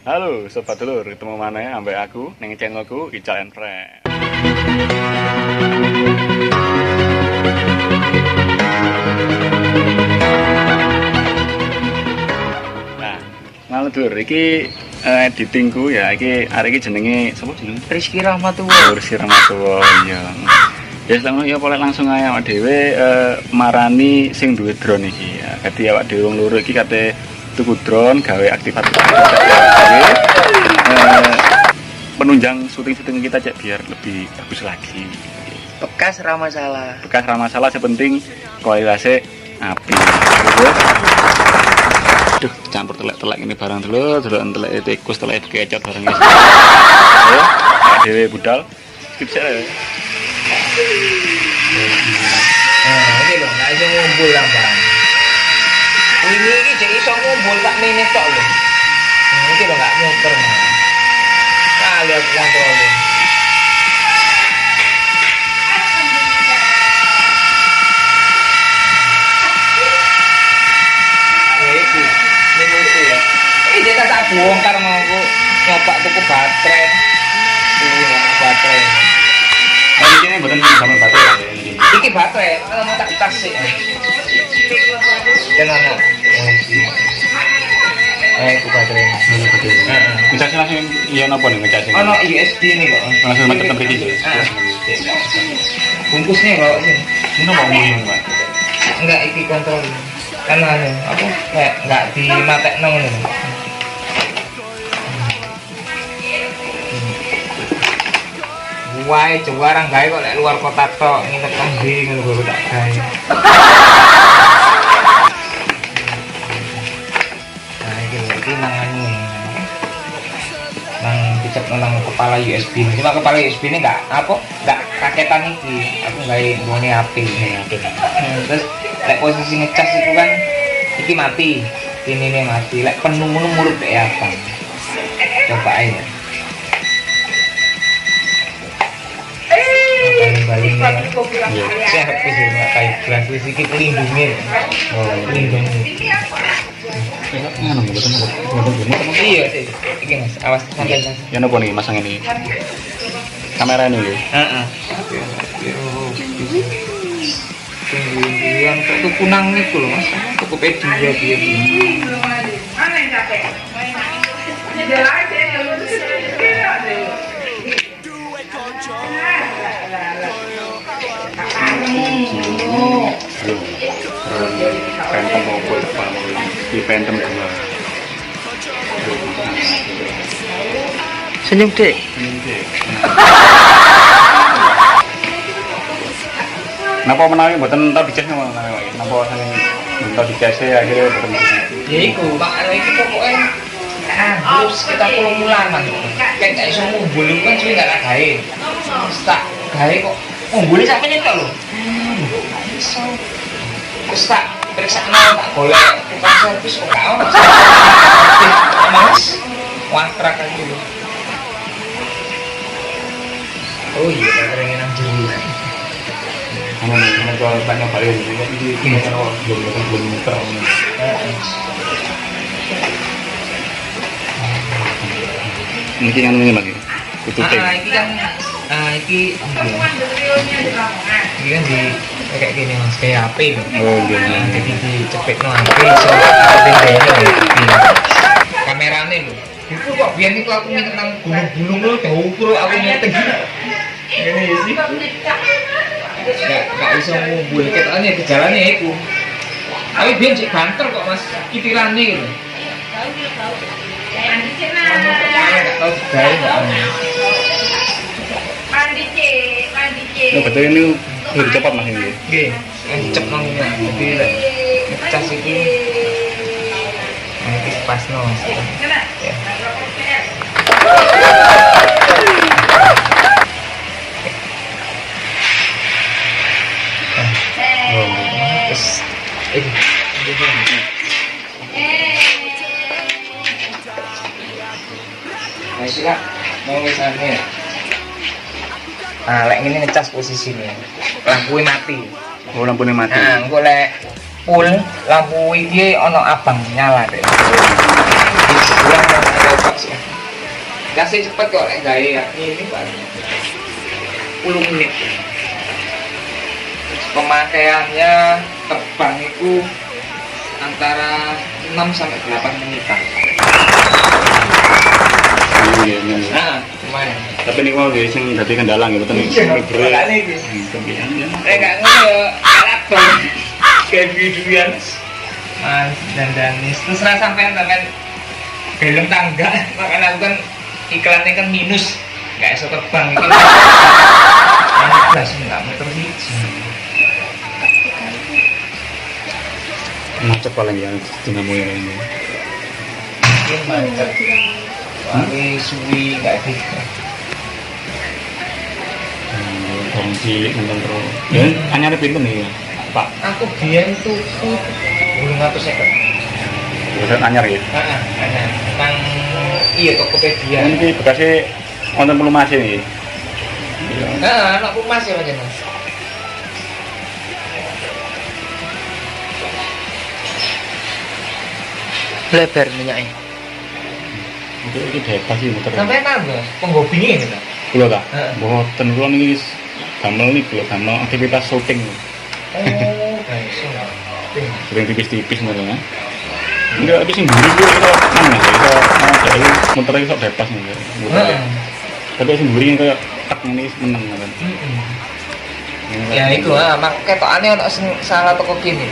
Halo sobat dulur, ketemu mana ambek aku ning channelku Ical and Friends. Nah, malu dulur iki editingku ya, iki arek iki jenenge sapa jenenge? Rizky Rahmatullah. Rizky Rahmatullah. Iya. Ya selama ya boleh langsung aja awak dhewe marani sing duwe drone iki ya. Dadi awak dhewe wong loro iki kate tuku drone gawe aktivitas penunjang syuting kita cek biar lebih bagus lagi. Bekas ra masalah. Bekas ra masalah, sepenting kualitasnya api. Aduh, campur telek-telek ini barang dulu, telek tikus, telek kecot barang ini. Ayo, dhewe budal. Skip saya. Ini loh, nggak bisa ngumpul lah bang. Ini jadi iso ngumpul tak menit tok loh. Ini loh nggak muter mah. Kali aku kontrolin. Ini ya. Ini dia tak bongkar mau aku nyoba tuku baterai. Baterai. Tadi ini bukan sama baterai ya. Iki baterai, kalau mau tak tas sih. Jangan itu baterai. Ngecasnya langsung iya napa nih ngecasnya? Ono USB nih kok. Langsung macet tempat iki. Bungkusnya kok ini. Ini mau ngomong, Pak. Enggak iki kontrol. Kan anu, aku kayak enggak dimatekno ngono. Wae juarang gawe kok lek luar kota tok nginep nang ndi ngono kok tak gawe. Nah iki nangane. Nang dicek nang kepala USB. Cuma kepala USB ini enggak raketan iki. Aku gawe nggone HP. Terus lek posisi ngecas itu kan iki mati. Ini mati. Lek penuh mulut kayak apa? Coba aja. Baling-balingnya siap sih nggak kayak gelas sedikit pelindungnya iya sih ini mas awas sampai mas ya nopo nih masang ini kamera ini ya yang tuh kunang itu loh mas cukup edgy ya dia Phantom mobil depan di Phantom 2 senyum dek kenapa menawi mboten tau dicas napa menawi kenapa saking tau dicas akhirnya mboten ya iku Pak iki pokoknya harus kita pulang mulanan kan gak iso ngumpul kan suwe gak gawe tak gawe kok ngumpulnya sampe nyetok lho iso terus tak periksa tak golek tukang servis kok gak ono mas wantrak aja lho oh iya baterainya nang jero ana jual banyak kali ini kan belum muter ini kan ini lagi tutup iki kan iki kan di kayak gini mas kayak HP oh iya jadi dicepet no HP so ini kameranya lho itu kok biar nih kalau aku minta nang gunung-gunung lo jauh aku nyeting ini sih gak bisa ngumpul ketanya gejalanya itu tapi biar cek banter kok mas kitirannya gitu gak tau segala gak mandi oh betul ini udah cepat mas ini oke cep nangnya jadi ngecas itu nanti pas no ya terus masih kak mau misalnya nah lek ini ngecas posisinya lampunya mati oh lampunya mati nah engko lek full lampu iki ono abang nyala deh. Kurang coba sih. Dikasih cepet kok lek gawe ya. Ini Pak. 10 menit. Pemakaiannya terbang itu antara 6 sampai 8 menitan. Iya, iya. Nah, lumayan. Tapi ini mau guys yang dadi kendala gitu kan. Iya, makanya iki. Gak ngono ya, alat bang. Kayak videoan. Mas dandanis terus sampean belum tangga, makanya aku kan iklannya kan minus, nggak bisa terbang itu. Jelas nggak meter hiji. Macet paling ya dinamo yang ini. Mungkin macet. Ini suwi nggak bisa. Orang cilik nonton terus. Ya, anyar pintu nih, Pak. Aku biyen tuku 850. Bisa anyar ya. Anyar. Nang iya Tokopedia. Ini bekasnya nonton belum masih nih. Anakku masih aja mas. Lebar minyaknya. Itu bebas sih muter. Sampai nambah penghobinya gitu. Kulo tak. Boten kulo niki damel niki kulo damel aktivitas syuting. Oh, guys. Sering tipis-tipis malah. Enggak, tapi sing mburi ku iso mana iso muter iso bebas nih. Tapi sing mburi kayak tak ngene meneng kan. Ya itu mak ketokane ono sing salah toko kene.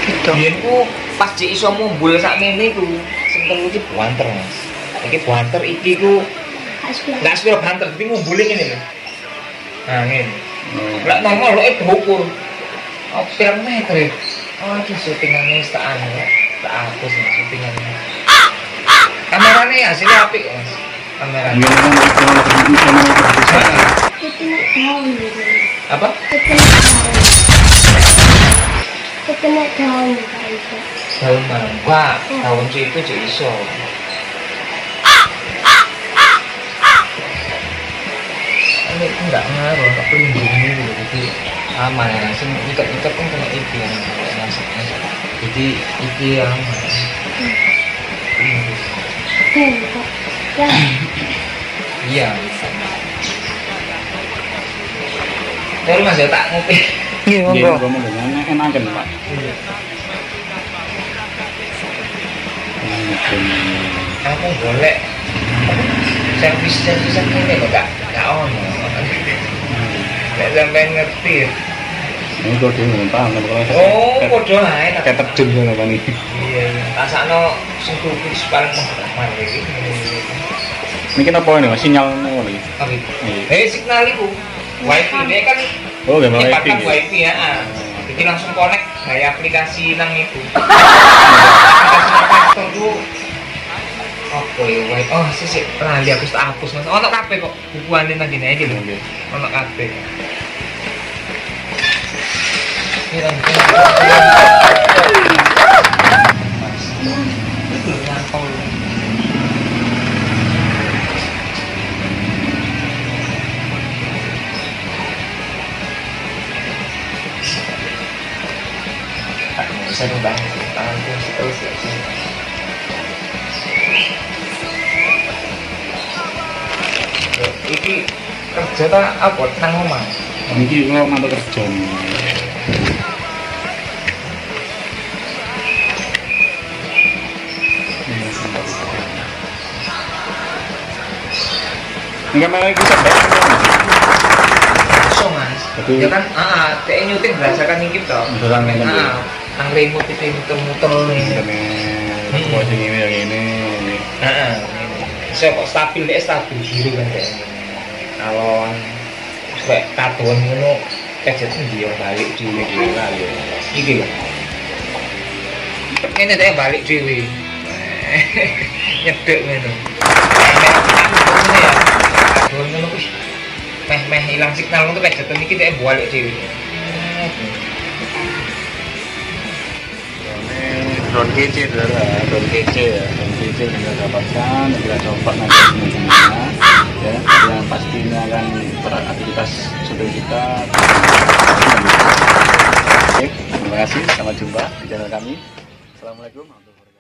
Gitu. Biyen ku pas jek iso mumbul sakmene ku sing telu iki buanter, Mas. Iki buanter iki ku enggak sepiro banter, tapi ngumbule ngene lho. Nah, ngene. Lah normal lho diukur. Pirang meter. Oh, iki syutingannya tak anu, tak hapus ya syutingannya. Kameranya hasilnya apik, Mas. Kameranya. Apa? Ketemu daun itu. Daun mangga, daun itu jadi iso. Ini enggak ngaruh, enggak pelindung dulu, jadi aman ya. Langsung ikat-ikat kan kena itu yang masuknya. Jadi iki aman. Iya. Terus Mas ya tak ngopi. Iya, monggo. Enak kan, Pak. Iya. Enak. Aku golek servis-servisan ini kok gak ono. Nek sampean ngerti ya. Ini kok dhewe paham kalau Oh, padha ae tak kayak terjun ngono kan iki. iya. Rasakno sing kudu paling pengalaman iki. Niki napa ini, Mas? Sinyal ngono iki. Apa itu? Signal itu. Wifi ini kan Oh, gak ini wifi. pakai wifi ya. Jadi langsung connect kayak aplikasi nang itu. Aplikasi investor tuh apa ya? Oh, sih lali aku tak hapus Mas. Ono kabeh kok bukuane nang kene iki lho. Ono kabeh. Ini nang kene. Mas. Itu nyantol. Saya kembang tanganku terus ya sini. Iki kerja ta apa nang omah? Niki kok mantuk kerja. Enggak mau iki sampai. So Mas. Tapi- Ya kan dhek nyuting berdasarkan iki to. Berdasarkan iki. Nang remote itu muter-muter nih. Kok sing ini yang ini. Heeh. Saya kok stabil biru kan dhek. Kalau kayak katon ngono kejet ndi yo balik dhewe lali. Iki lho. Ini dhek balik dhewe. Nyedek ngono. Ini ya. Katon ngono wis meh ilang signal ngono kejetan iki dhek balik dhewe. Drone kece drone kece ya, drone kece bisa dapatkan, bisa coba nanti teman-temannya ya, yang pastinya akan beraktivitas syuting kita. Oke, terima kasih, sampai jumpa di channel kami. Assalamualaikum warahmatullahi wabarakatuh.